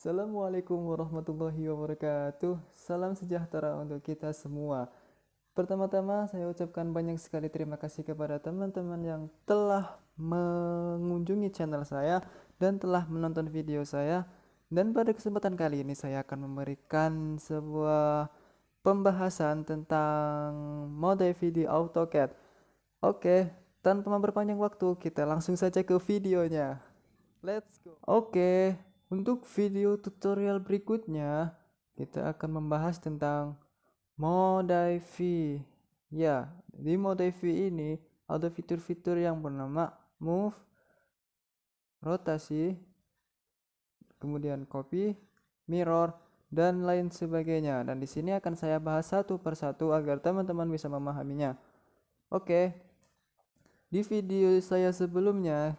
Assalamualaikum warahmatullahi wabarakatuh. Salam sejahtera untuk kita semua. Pertama-tama saya ucapkan banyak sekali terima kasih kepada teman-teman yang telah mengunjungi channel saya dan telah menonton video saya. Dan pada kesempatan kali ini saya akan memberikan sebuah pembahasan tentang Modevi di AutoCAD. Oke, tanpa memperpanjang waktu, kita langsung saja ke videonya. Let's go. Oke, untuk video tutorial berikutnya kita akan membahas tentang Modevi. Ya, di Modevi ini ada fitur-fitur yang bernama move, rotasi, kemudian copy, mirror, dan lain sebagainya. Dan di sini akan saya bahas satu persatu agar teman-teman bisa memahaminya. Oke, di video saya sebelumnya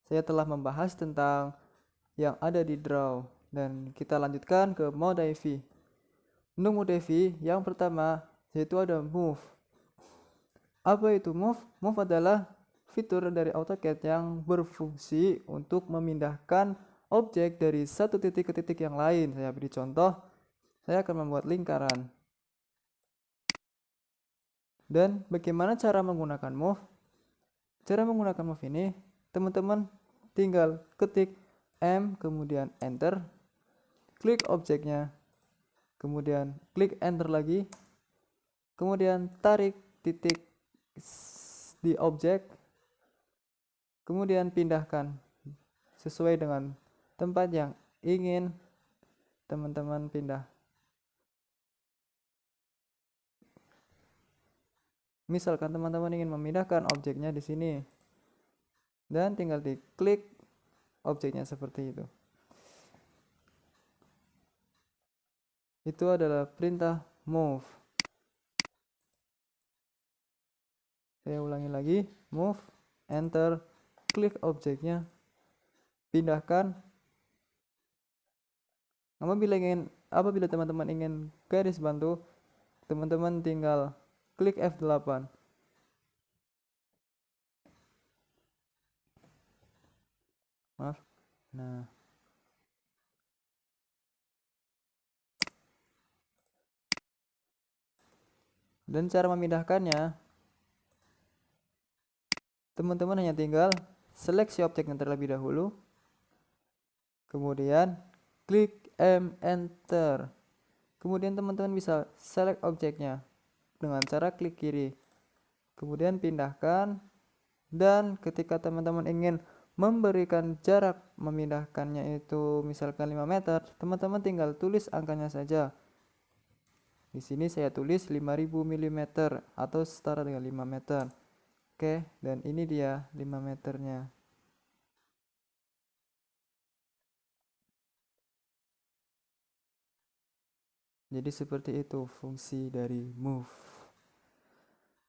saya telah membahas tentang yang ada di draw dan kita lanjutkan ke Modevi. Untuk Modevi yang pertama yaitu ada move. Apa itu move? Move adalah fitur dari AutoCAD yang berfungsi untuk memindahkan objek dari satu titik ke titik yang lain. Saya beri contoh, saya akan membuat lingkaran. Dan bagaimana cara menggunakan move? Cara menggunakan move ini, teman-teman tinggal ketik M kemudian enter, klik objeknya, kemudian klik enter lagi, kemudian tarik titik di objek, kemudian pindahkan sesuai dengan tempat yang ingin teman-teman pindah. Misalkan teman-teman ingin memindahkan objeknya di sini dan tinggal diklik objeknya seperti itu. Itu adalah perintah move. Saya ulangi lagi, move, enter, klik objeknya, pindahkan. Apabila teman-teman ingin garis bantu, teman-teman tinggal klik F8. Maaf. Nah. Dan cara memindahkannya, teman-teman hanya tinggal seleksi objeknya terlebih dahulu, kemudian klik M enter, kemudian teman-teman bisa select objeknya dengan cara klik kiri, kemudian pindahkan. Dan ketika teman-teman ingin memberikan jarak memindahkannya itu misalkan 5 meter, teman-teman tinggal tulis angkanya saja. Di sini saya tulis 5000 mm atau setara dengan 5 meter. Oke, dan ini dia 5 meternya. Jadi seperti itu fungsi dari move.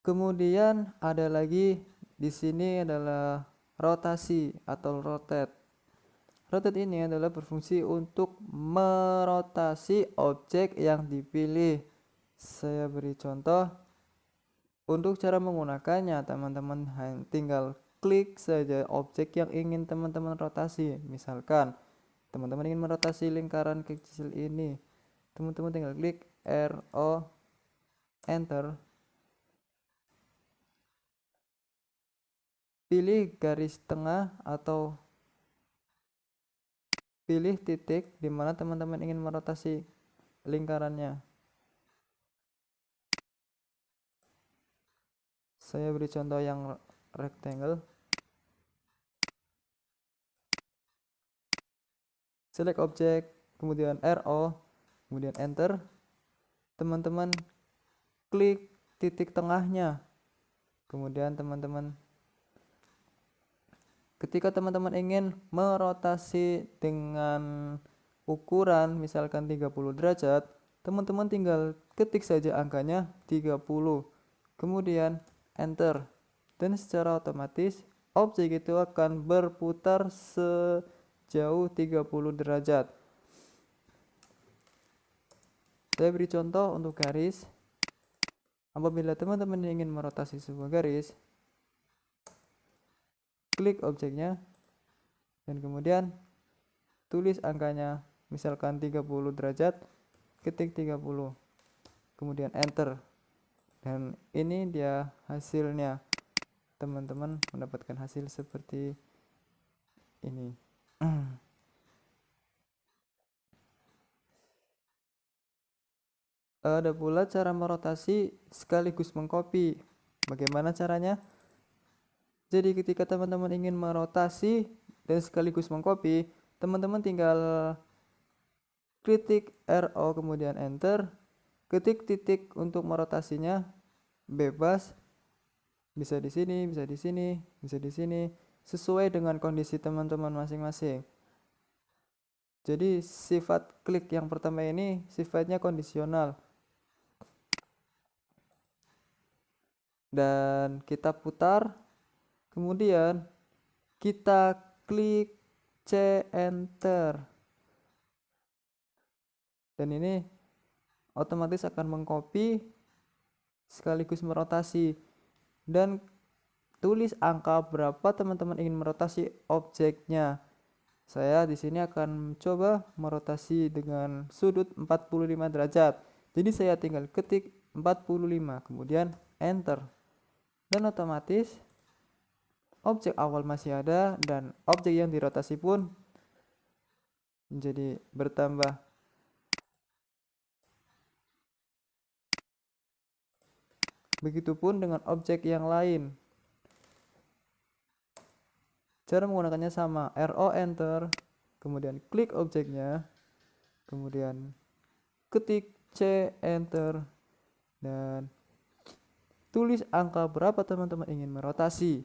Kemudian ada lagi di sini adalah rotasi atau rotate. Rotate ini adalah berfungsi untuk merotasi objek yang dipilih. Saya beri contoh. Untuk cara menggunakannya, teman-teman tinggal klik saja objek yang ingin teman-teman rotasi. Misalkan teman-teman ingin merotasi lingkaran kecil ini, teman-teman tinggal klik RO enter, pilih garis tengah atau pilih titik di mana teman-teman ingin merotasi lingkarannya. Saya beri contoh yang rectangle. Select objek, kemudian RO, kemudian enter. Teman-teman klik titik tengahnya. Kemudian ketika teman-teman ingin merotasi dengan ukuran misalkan 30 derajat, teman-teman tinggal ketik saja angkanya 30. Kemudian enter. Dan secara otomatis objek itu akan berputar sejauh 30 derajat. Saya beri contoh untuk garis. Apabila teman-teman ingin merotasi sebuah garis, klik objeknya dan kemudian tulis angkanya misalkan 30 derajat, ketik 30, kemudian enter, dan ini dia hasilnya. Teman-teman mendapatkan hasil seperti ini. Ada pula cara merotasi sekaligus mengcopy. Bagaimana caranya? Jadi ketika teman-teman ingin merotasi dan sekaligus mengcopy, teman-teman tinggal ketik RO kemudian enter, ketik titik untuk merotasinya, bebas, bisa di sini, bisa di sini, bisa di sini, sesuai dengan kondisi teman-teman masing-masing. Jadi sifat klik yang pertama ini sifatnya kondisional. Dan kita putar, kemudian kita klik C enter, dan ini otomatis akan mengcopy sekaligus merotasi, dan tulis angka berapa teman-teman ingin merotasi objeknya. Saya di sini akan coba merotasi dengan sudut 45 derajat. Jadi saya tinggal ketik 45 kemudian enter, dan otomatis objek awal masih ada dan objek yang dirotasi pun menjadi bertambah. Begitupun dengan objek yang lain. Cara menggunakannya sama, RO enter, kemudian klik objeknya, kemudian ketik C enter, dan tulis angka berapa teman-teman ingin merotasi.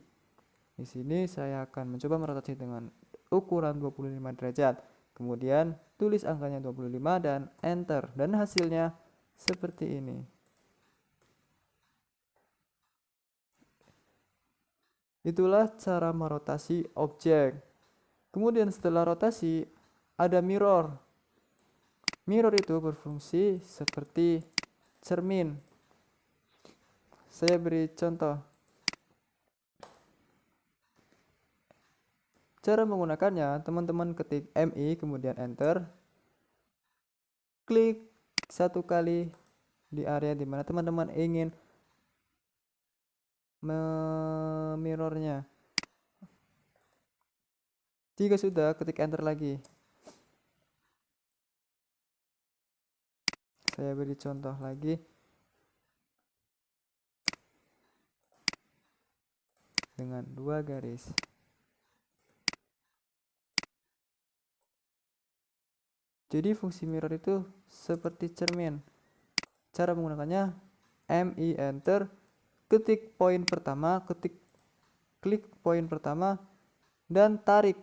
Di sini saya akan mencoba merotasi dengan ukuran 25 derajat. Kemudian tulis angkanya 25 dan enter, dan hasilnya seperti ini. Itulah cara merotasi objek. Kemudian setelah rotasi ada mirror. Mirror itu berfungsi seperti cermin. Saya beri contoh. Cara menggunakannya, teman-teman ketik MI kemudian enter. Klik satu kali di area dimana teman-teman ingin memirrornya. Jika sudah, ketik enter lagi. Saya beri contoh lagi. Dengan 2 garis. Jadi fungsi mirror itu seperti cermin. Cara menggunakannya, MI enter, ketik poin pertama, klik poin pertama, dan tarik.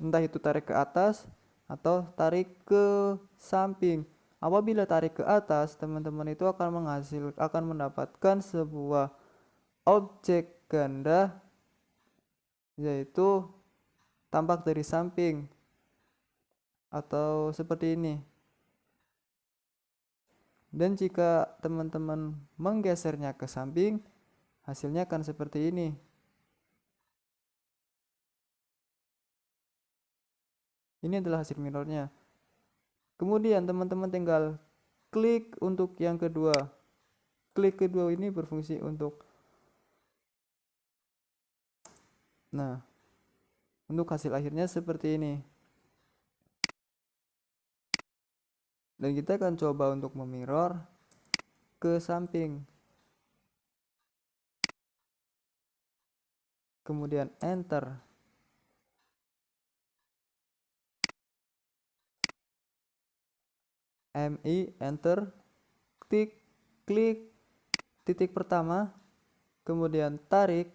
Entah itu tarik ke atas atau tarik ke samping. Apabila tarik ke atas, teman-teman itu akan mendapatkan sebuah objek ganda, yaitu tampak dari samping atau seperti ini. Dan jika teman-teman menggesernya ke samping, hasilnya akan seperti ini. Ini adalah hasil mirrornya. Kemudian teman-teman tinggal klik untuk yang kedua. Klik kedua ini berfungsi untuk untuk hasil akhirnya seperti ini. Dan kita akan coba untuk memirror ke samping. Kemudian enter. MI enter, klik titik pertama, kemudian tarik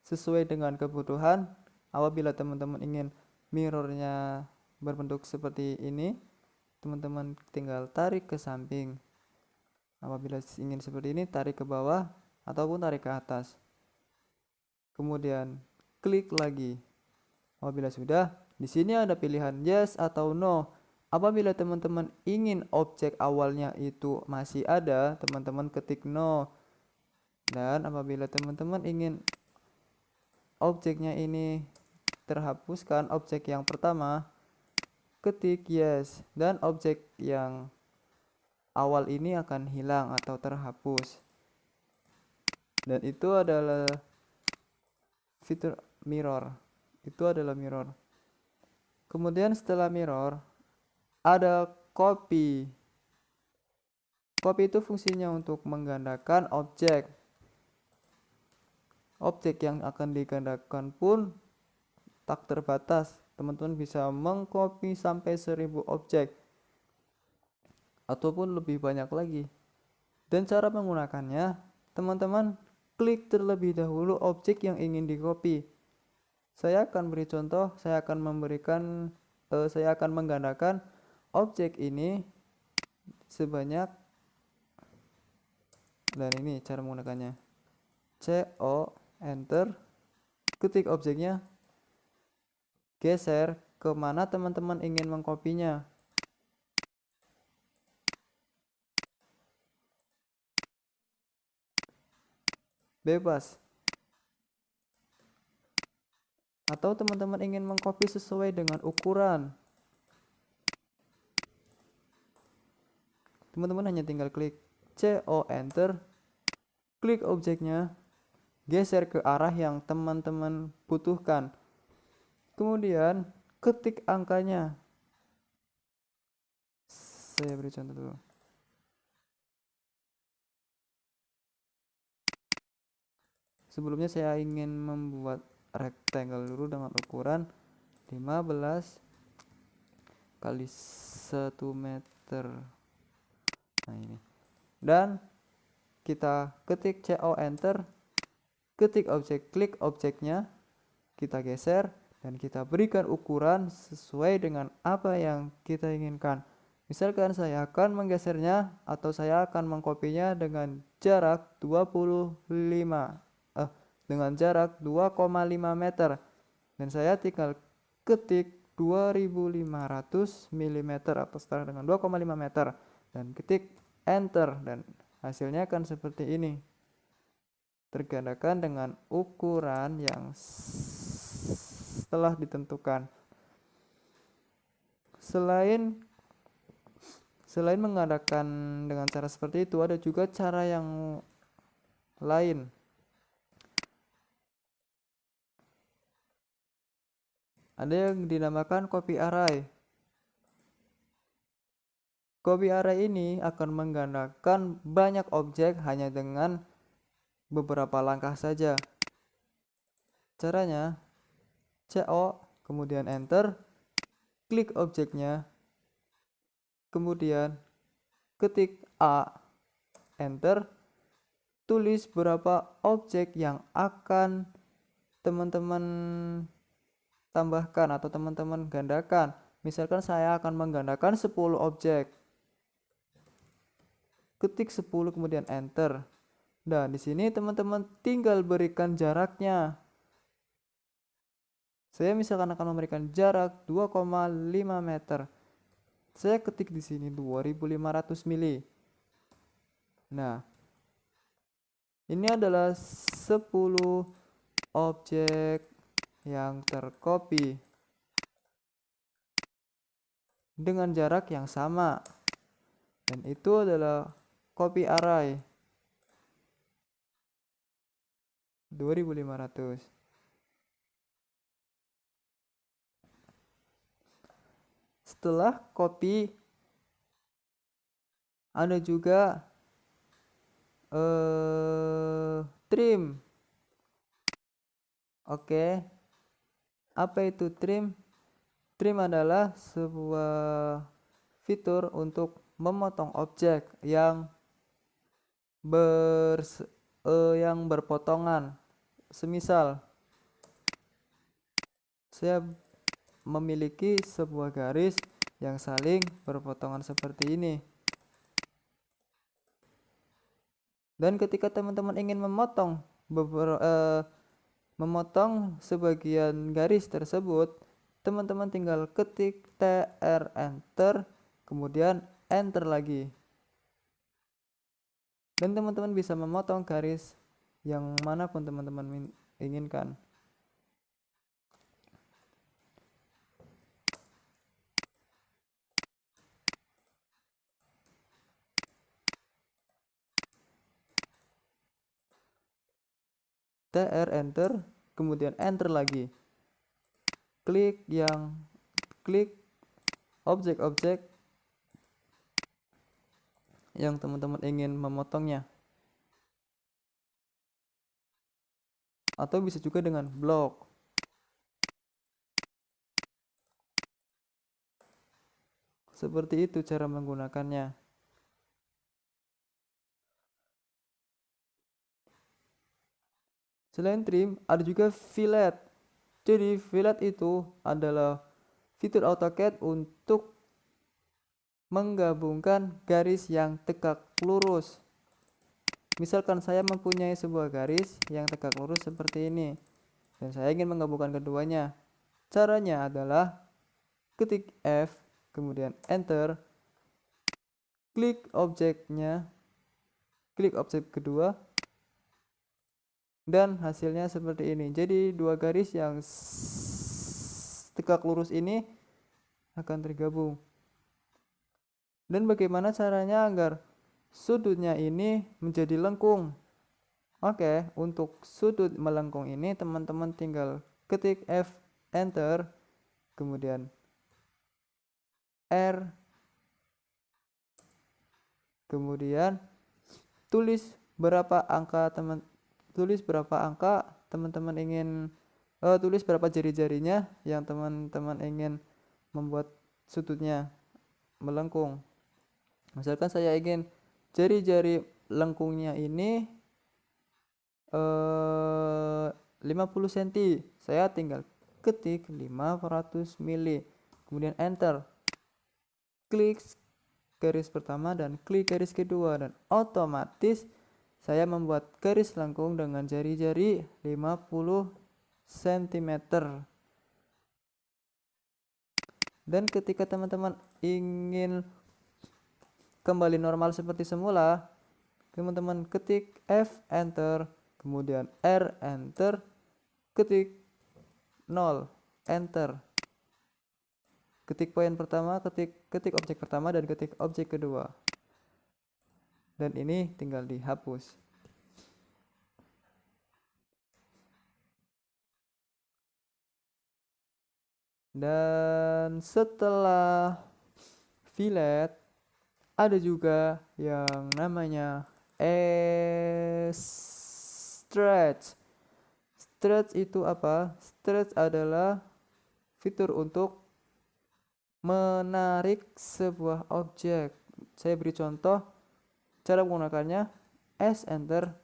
sesuai dengan kebutuhan. Apabila teman-teman ingin mirrornya berbentuk seperti ini, teman-teman tinggal tarik ke samping. Apabila ingin seperti ini, tarik ke bawah ataupun tarik ke atas. Kemudian klik lagi. Apabila sudah, di sini ada pilihan yes atau no. Apabila teman-teman ingin objek awalnya itu masih ada, teman-teman ketik no. Dan apabila teman-teman ingin objeknya ini terhapuskan, objek yang pertama, ketik yes, dan objek yang awal ini akan hilang atau terhapus. Dan itu adalah fitur mirror. Itu adalah mirror. Kemudian setelah mirror ada copy. Copy itu fungsinya untuk menggandakan objek. Objek yang akan digandakan pun tak terbatas. Teman-teman bisa mengcopy sampai 1000 objek ataupun lebih banyak lagi. Dan cara menggunakannya, teman-teman klik terlebih dahulu objek yang ingin di-copy. Saya akan beri contoh, saya akan menggandakan objek ini sebanyak, dan ini cara menggunakannya. CO, enter, ketik objeknya, geser ke mana teman-teman ingin mengkopinya. Bebas. Atau teman-teman ingin mengcopy sesuai dengan ukuran. Teman-teman hanya tinggal klik CO, enter, klik objeknya, geser ke arah yang teman-teman butuhkan. Kemudian ketik angkanya. Saya beri contoh dulu. Sebelumnya saya ingin membuat rectangle dulu dengan ukuran 15 kali 1 meter. Nah ini. Dan kita ketik CO, enter, ketik objek, klik objeknya, kita geser dan kita berikan ukuran sesuai dengan apa yang kita inginkan. Misalkan saya akan menggesernya atau saya akan mengkopinya dengan jarak 2,5 meter, dan saya tinggal ketik 2500 mm atau setara dengan 2,5 meter dan ketik enter, dan hasilnya akan seperti ini, tergandakan dengan ukuran yang setelah ditentukan. Selain mengadakan dengan cara seperti itu, ada juga cara yang lain. Ada yang dinamakan copy array. Copy array ini akan menggandakan banyak objek hanya dengan beberapa langkah saja. Caranya, CO, kemudian enter, klik objeknya, kemudian ketik A, enter, tulis berapa objek yang akan teman-teman tambahkan atau teman-teman gandakan. Misalkan saya akan menggandakan 10 objek. Ketik 10 kemudian enter. Dan di sini teman-teman tinggal berikan jaraknya. Saya misalkan akan memberikan jarak 2,5 meter. Saya ketik di sini 2500 mili. Nah, ini adalah 10 objek yang tercopy dengan jarak yang sama, dan itu adalah copy array 2500. Setelah copy ada juga trim. Oke. Apa itu trim? Trim adalah sebuah fitur untuk memotong objek yang berpotongan. Semisal saya memiliki sebuah garis yang saling berpotongan seperti ini. Dan ketika teman-teman ingin memotong sebagian garis tersebut, teman-teman tinggal ketik TR, enter, kemudian enter lagi. Dan teman-teman bisa memotong garis yang manapun teman-teman inginkan. TR enter, kemudian enter lagi. Klik objek-objek yang teman-teman ingin memotongnya. Atau bisa juga dengan blok. Seperti itu cara menggunakannya. Selain trim, ada juga fillet. Jadi fillet itu adalah fitur AutoCAD untuk menggabungkan garis yang tegak lurus. Misalkan saya mempunyai sebuah garis yang tegak lurus seperti ini, dan saya ingin menggabungkan keduanya. Caranya adalah ketik F, kemudian enter, klik objeknya, klik objek kedua, dan hasilnya seperti ini. Jadi dua garis yang tegak lurus ini akan tergabung. Dan bagaimana caranya agar sudutnya ini menjadi lengkung? Oke, untuk sudut melengkung ini teman-teman tinggal ketik F, enter, kemudian R, kemudian tulis berapa angka teman-teman ingin tulis berapa jari-jarinya yang teman-teman ingin membuat sudutnya melengkung. Misalkan saya ingin jari-jari lengkungnya ini 50 cm, saya tinggal ketik 500 mili, kemudian enter, klik garis pertama dan klik garis kedua, dan otomatis saya membuat garis lengkung dengan jari-jari 50 cm. Dan ketika teman-teman ingin kembali normal seperti semula, teman-teman ketik F, enter, kemudian R, enter, ketik 0, enter, ketik poin pertama, ketik objek pertama, dan ketik objek kedua, dan ini tinggal dihapus. Dan setelah fillet, ada juga yang namanya stretch. Stretch itu apa? Stretch adalah fitur untuk menarik sebuah objek. Saya beri contoh cara menggunakannya. S, enter,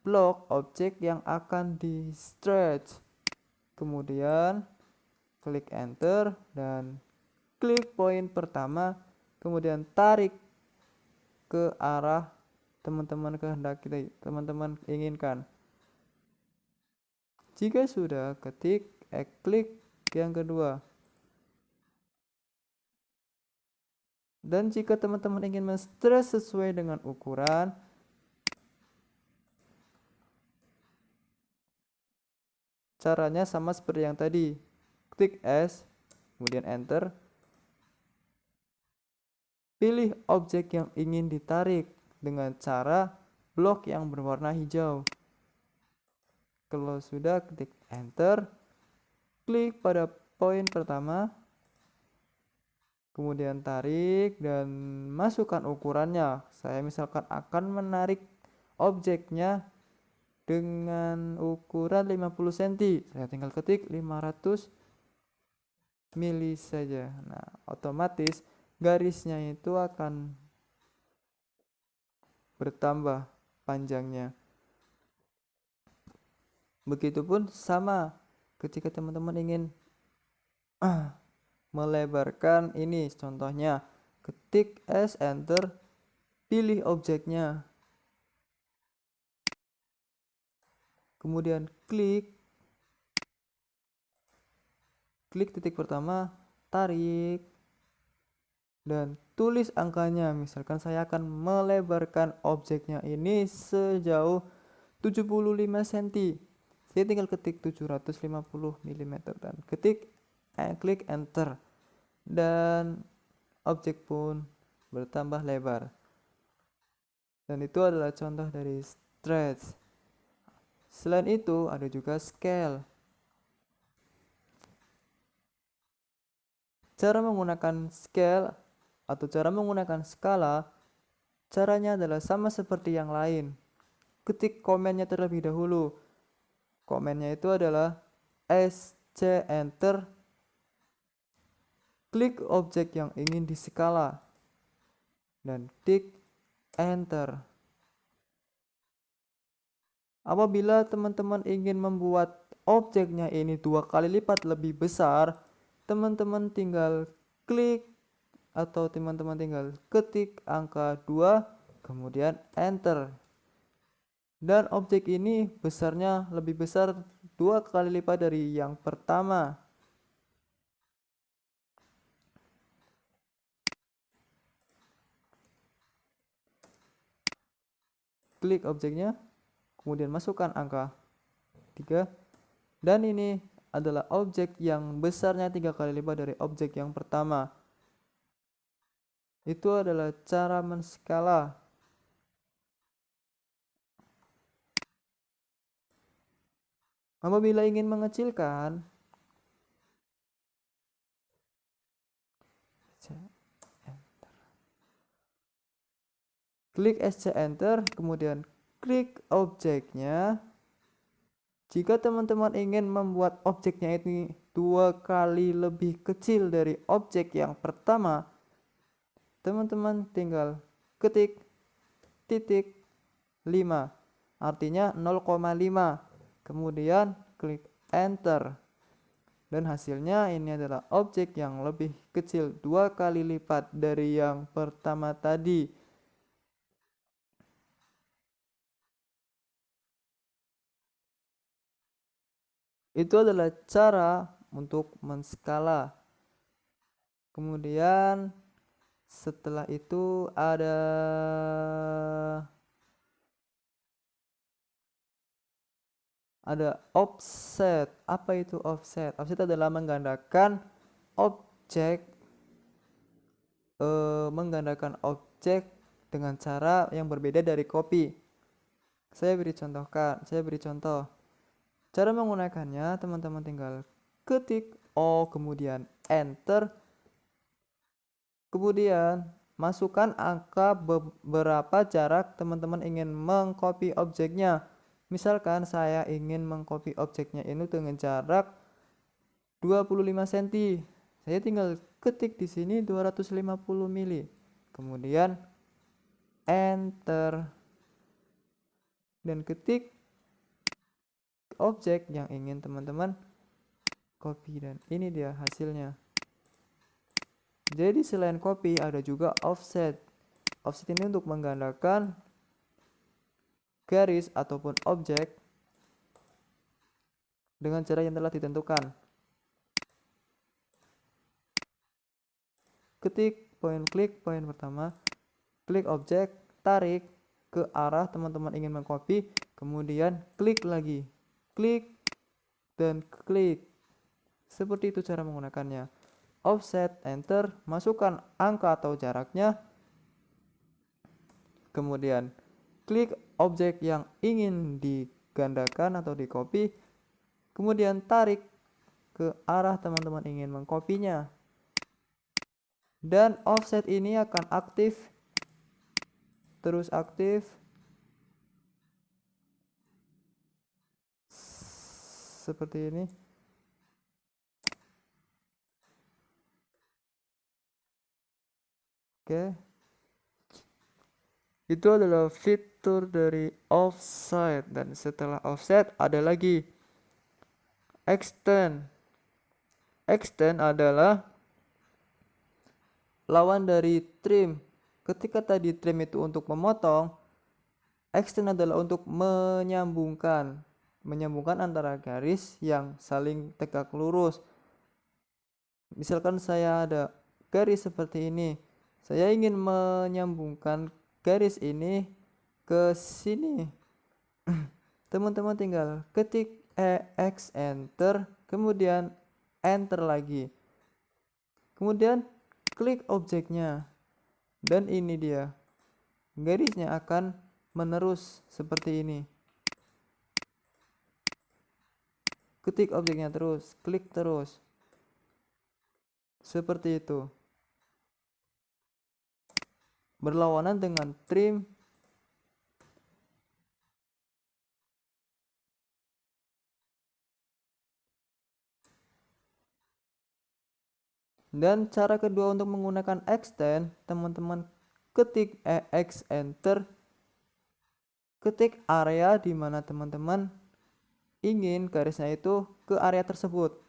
blok objek yang akan di stretch, kemudian klik enter dan klik poin pertama, kemudian tarik ke arah teman-teman teman-teman inginkan. Jika sudah, klik yang kedua. Dan jika teman-teman ingin men-stretch sesuai dengan ukuran, caranya sama seperti yang tadi. Klik S, kemudian enter, pilih objek yang ingin ditarik dengan cara blok yang berwarna hijau. Kalau sudah, ketik enter, klik pada poin pertama, kemudian tarik dan masukkan ukurannya. Saya misalkan akan menarik objeknya dengan ukuran 50 cm. Saya tinggal ketik 500 mili saja. Nah, otomatis garisnya itu akan bertambah panjangnya. Begitupun sama ketika teman-teman ingin melebarkan ini, contohnya ketik S, enter, pilih objeknya, kemudian klik titik pertama, tarik, dan tulis angkanya. Misalkan saya akan melebarkan objeknya ini sejauh 75 cm. Saya tinggal ketik 750 mm dan klik enter, dan objek pun bertambah lebar. Dan itu adalah contoh dari stretch. Selain itu ada juga scale. Cara menggunakan scale atau cara menggunakan skala, caranya adalah sama seperti yang lain. Ketik komennya terlebih dahulu. Komennya itu adalah SC Enter, klik objek yang ingin diskala, dan klik Enter. Apabila teman-teman ingin membuat objeknya ini 2 kali lipat lebih besar, teman-teman tinggal klik atau teman-teman tinggal ketik angka 2, kemudian Enter. Dan objek ini besarnya lebih besar 2 kali lipat dari yang pertama. Klik objeknya, kemudian masukkan angka 3, dan ini adalah objek yang besarnya 3 kali lipat dari objek yang pertama. Itu adalah cara menskala. Apabila ingin mengecilkan, klik SC Enter, kemudian klik objeknya. Jika teman-teman ingin membuat objeknya ini 2 kali lebih kecil dari objek yang pertama, teman-teman tinggal ketik titik 5, artinya 0,5, kemudian klik Enter. Dan hasilnya ini adalah objek yang lebih kecil 2 kali lipat dari yang pertama tadi. Itu adalah cara untuk menskala. Kemudian setelah itu ada offset. Apa itu offset? Offset adalah menggandakan objek dengan cara yang berbeda dari copy. Saya beri contoh. Cara menggunakannya, teman-teman tinggal ketik O, kemudian Enter, kemudian masukkan angka beberapa jarak teman-teman ingin mengcopy objeknya. Misalkan saya ingin mengcopy objeknya ini dengan jarak 25 cm. Saya tinggal ketik di sini 250 mili. Kemudian Enter. Dan ketik objek yang ingin teman-teman copy, dan ini dia hasilnya. Jadi selain copy ada juga offset. Offset ini untuk menggandakan garis ataupun objek dengan cara yang telah ditentukan. Ketik klik poin pertama, klik objek, tarik ke arah teman-teman ingin mengcopy, kemudian klik lagi, klik dan klik. Seperti itu cara menggunakannya. Offset, Enter, masukkan angka atau jaraknya, kemudian klik objek yang ingin digandakan atau di copy, kemudian tarik ke arah teman-teman ingin mengkopinya. Dan offset ini akan aktif, terus aktif seperti ini. Oke. Itu adalah fitur dari offset. Dan setelah offset ada lagi extend. Extend adalah lawan dari trim. Ketika tadi trim itu untuk memotong, extend adalah untuk menyambungkan antara garis yang saling tegak lurus. Misalkan saya ada garis seperti ini, saya ingin menyambungkan garis ini ke sini. Teman-teman tinggal ketik EX Enter, kemudian Enter lagi, kemudian klik objeknya, dan ini dia, garisnya akan menerus seperti ini. ketik objeknya terus, klik terus. Seperti itu. Berlawanan dengan trim. Dan cara kedua untuk menggunakan extend, teman-teman ketik X enter, ketik area di mana teman-teman ingin garisnya itu ke area tersebut.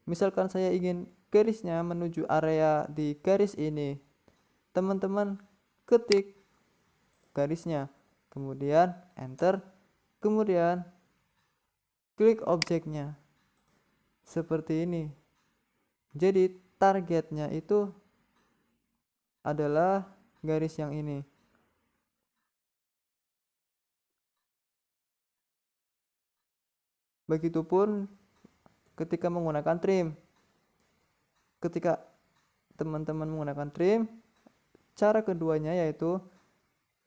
Misalkan saya ingin garisnya menuju area di garis ini, teman-teman ketik garisnya, kemudian enter, kemudian klik objeknya seperti ini. Jadi targetnya itu adalah garis yang ini. Begitupun ketika menggunakan trim. Ketika teman-teman menggunakan trim, cara keduanya yaitu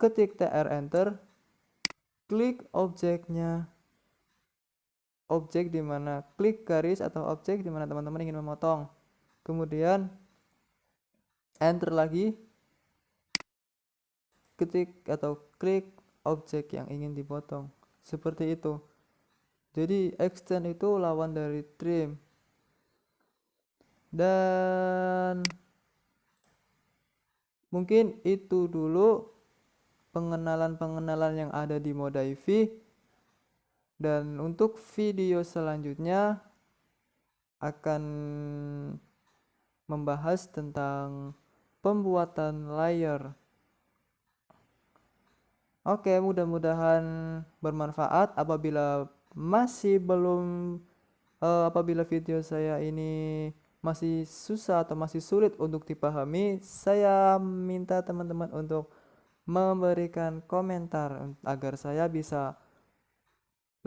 ketik TR enter, klik objeknya. Objek di mana klik garis atau objek di mana teman-teman ingin memotong. Kemudian enter lagi, ketik atau klik objek yang ingin dipotong. Seperti itu. Jadi extend itu lawan dari trim. Dan mungkin itu dulu pengenalan-pengenalan yang ada di Modaivy. Dan untuk video selanjutnya akan membahas tentang pembuatan layer. Oke, mudah-mudahan bermanfaat. Apabila video saya ini masih susah atau masih sulit untuk dipahami, saya minta teman-teman untuk memberikan komentar agar saya bisa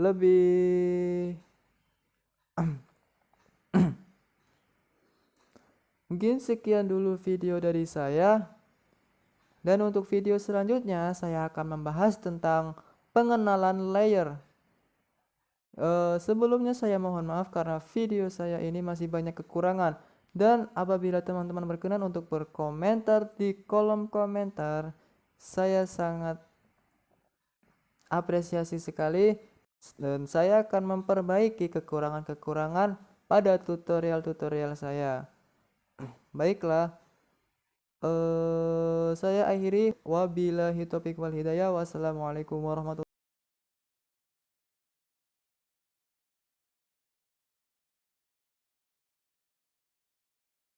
lebih mungkin sekian dulu video dari saya. Dan untuk video selanjutnya saya akan membahas tentang pengenalan layer. Sebelumnya saya mohon maaf karena video saya ini masih banyak kekurangan. Dan apabila teman-teman berkenan untuk berkomentar di kolom komentar, saya sangat apresiasi sekali. Dan saya akan memperbaiki kekurangan-kekurangan pada tutorial-tutorial saya. Baiklah, saya akhiri. Wabillahi taufiq wal hidayah. Wassalamualaikum warahmatullahi wabarakatuh.